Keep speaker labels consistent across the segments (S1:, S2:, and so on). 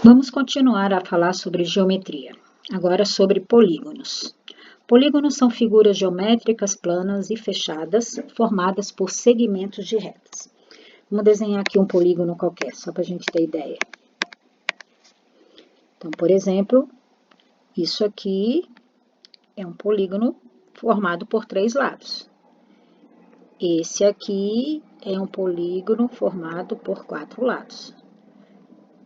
S1: Vamos continuar a falar sobre geometria, agora sobre polígonos. Polígonos são figuras geométricas planas e fechadas, formadas por segmentos de retas. Vamos desenhar aqui um polígono qualquer, só para a gente ter ideia. Então, por exemplo, isso aqui é um polígono formado por 3 lados. Esse aqui é um polígono formado por 4 lados.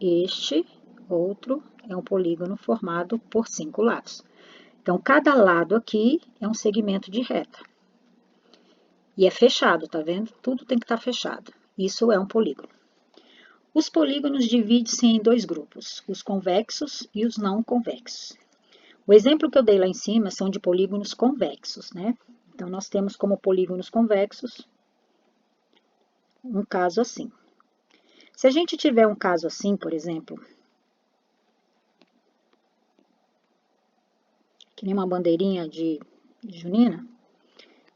S1: Este outro é um polígono formado por 5 lados. Então, cada lado aqui é um segmento de reta. E é fechado, tá vendo? Tudo tem que estar fechado. Isso é um polígono. Os polígonos dividem-se em 2 grupos, os convexos e os não convexos. O exemplo que eu dei lá em cima são de polígonos convexos, né? Então, nós temos como polígonos convexos um caso assim. Se a gente tiver um caso assim, por exemplo, que nem uma bandeirinha de junina,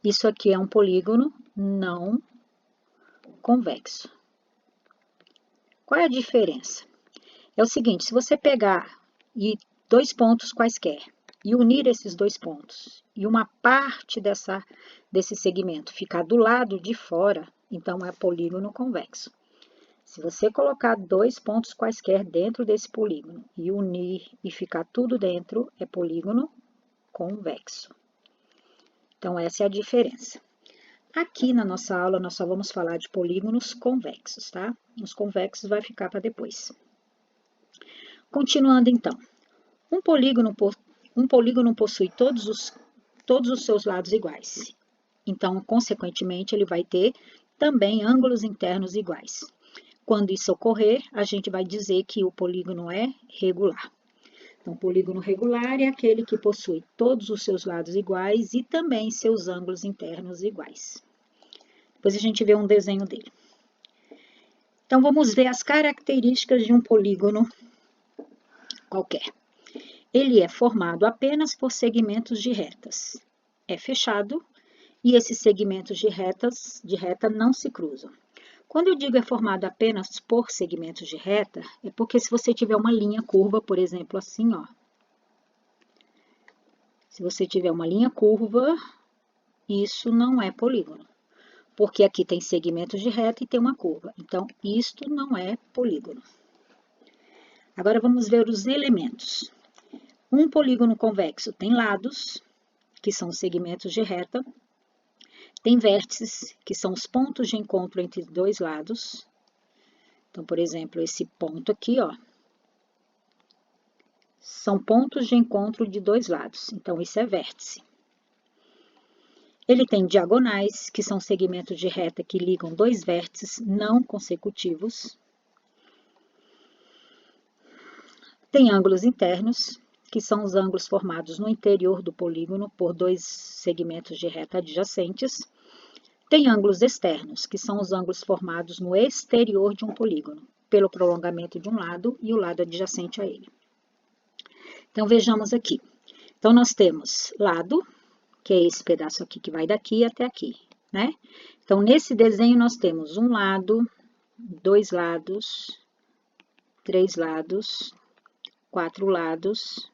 S1: isso aqui é um polígono não convexo. Qual é a diferença? É o seguinte, se você pegar 2 pontos quaisquer e unir esses 2 pontos e uma parte desse segmento ficar do lado de fora, então é polígono convexo. Se você colocar 2 pontos quaisquer dentro desse polígono e unir e ficar tudo dentro, é polígono convexo. Então, essa é a diferença. Aqui na nossa aula, nós só vamos falar de polígonos convexos, tá? Os convexos vai ficar para depois. Continuando, então. Um polígono possui todos os seus lados iguais. Então, consequentemente, ele vai ter também ângulos internos iguais. Quando isso ocorrer, a gente vai dizer que o polígono é regular. Então, polígono regular é aquele que possui todos os seus lados iguais e também seus ângulos internos iguais. Depois a gente vê um desenho dele. Então, vamos ver as características de um polígono qualquer. Ele é formado apenas por segmentos de retas. É fechado e esses segmentos de reta não se cruzam. Quando eu digo é formado apenas por segmentos de reta, é porque se você tiver uma linha curva, por exemplo, assim, ó. Se você tiver uma linha curva, isso não é polígono. Porque aqui tem segmentos de reta e tem uma curva. Então, isto não é polígono. Agora, vamos ver os elementos. Um polígono convexo tem lados, que são segmentos de reta. Tem vértices, que são os pontos de encontro entre 2 lados. Então, por exemplo, esse ponto aqui, ó, são pontos de encontro de 2 lados. Então, isso é vértice. Ele tem diagonais, que são segmentos de reta que ligam 2 vértices não consecutivos. Tem ângulos internos, que são os ângulos formados no interior do polígono por 2 segmentos de reta adjacentes. Tem ângulos externos, que são os ângulos formados no exterior de um polígono, pelo prolongamento de um lado e o lado adjacente a ele. Então, vejamos aqui. Então, nós temos lado, que é esse pedaço aqui que vai daqui até aqui, né? Então, nesse desenho, nós temos um lado, 2 lados, 3 lados, 4 lados,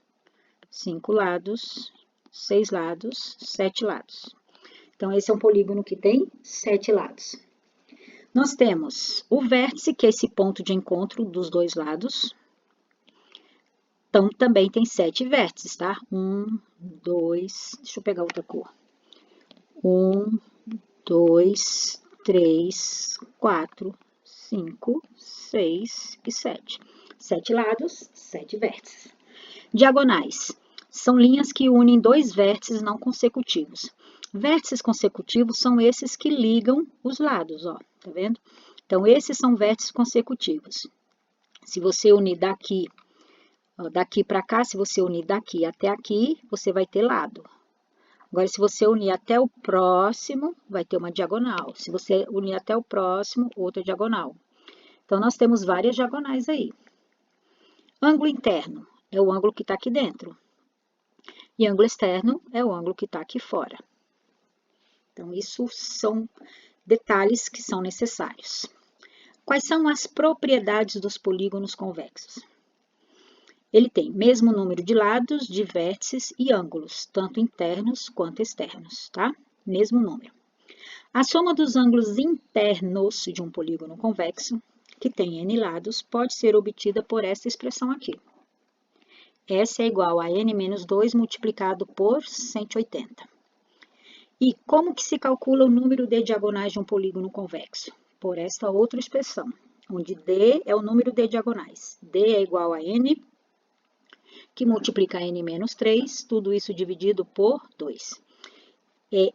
S1: 5 lados, 6 lados, 7 lados. Então, esse é um polígono que tem 7 lados. Nós temos o vértice, que é esse ponto de encontro dos 2 lados. Então, também tem 7 vértices, tá? 1, 2, deixa eu pegar outra cor. 1, 2, 3, 4, 5, 6 e 7. 7 lados, 7 vértices. Diagonais. São linhas que unem 2 vértices não consecutivos. Vértices consecutivos são esses que ligam os lados, ó, tá vendo? Então, esses são vértices consecutivos. Se você unir daqui para cá, se você unir daqui até aqui, você vai ter lado. Agora, se você unir até o próximo, vai ter uma diagonal. Se você unir até o próximo, outra diagonal. Então, nós temos várias diagonais aí. Ângulo interno é o ângulo que está aqui dentro. E ângulo externo é o ângulo que está aqui fora. Então, isso são detalhes que são necessários. Quais são as propriedades dos polígonos convexos? Ele tem mesmo número de lados, de vértices e ângulos, tanto internos quanto externos, tá? Mesmo número. A soma dos ângulos internos de um polígono convexo, que tem n lados, pode ser obtida por essa expressão aqui. S é igual a n menos 2 multiplicado por 180. E como que se calcula o número de diagonais de um polígono convexo? Por esta outra expressão, onde D é o número de diagonais. D é igual a n, que multiplica n menos 3, tudo isso dividido por 2.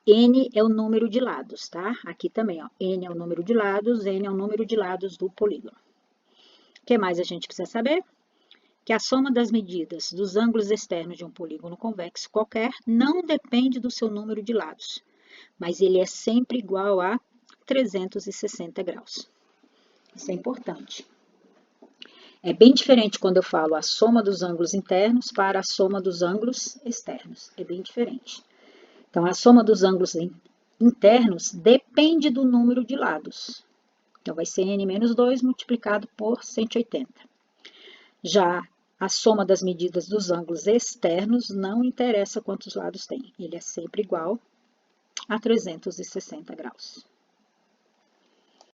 S1: N é o número de lados, tá? Aqui também, ó, N é o número de lados, N é o número de lados do polígono. O que mais a gente precisa saber? Que a soma das medidas dos ângulos externos de um polígono convexo qualquer não depende do seu número de lados, mas ele é sempre igual a 360 graus. Isso é importante. É bem diferente quando eu falo a soma dos ângulos internos para a soma dos ângulos externos. É bem diferente. Então, a soma dos ângulos internos depende do número de lados. Então, vai ser n menos 2 multiplicado por 180. Já a soma das medidas dos ângulos externos não interessa quantos lados tem. Ele é sempre igual a 360 graus.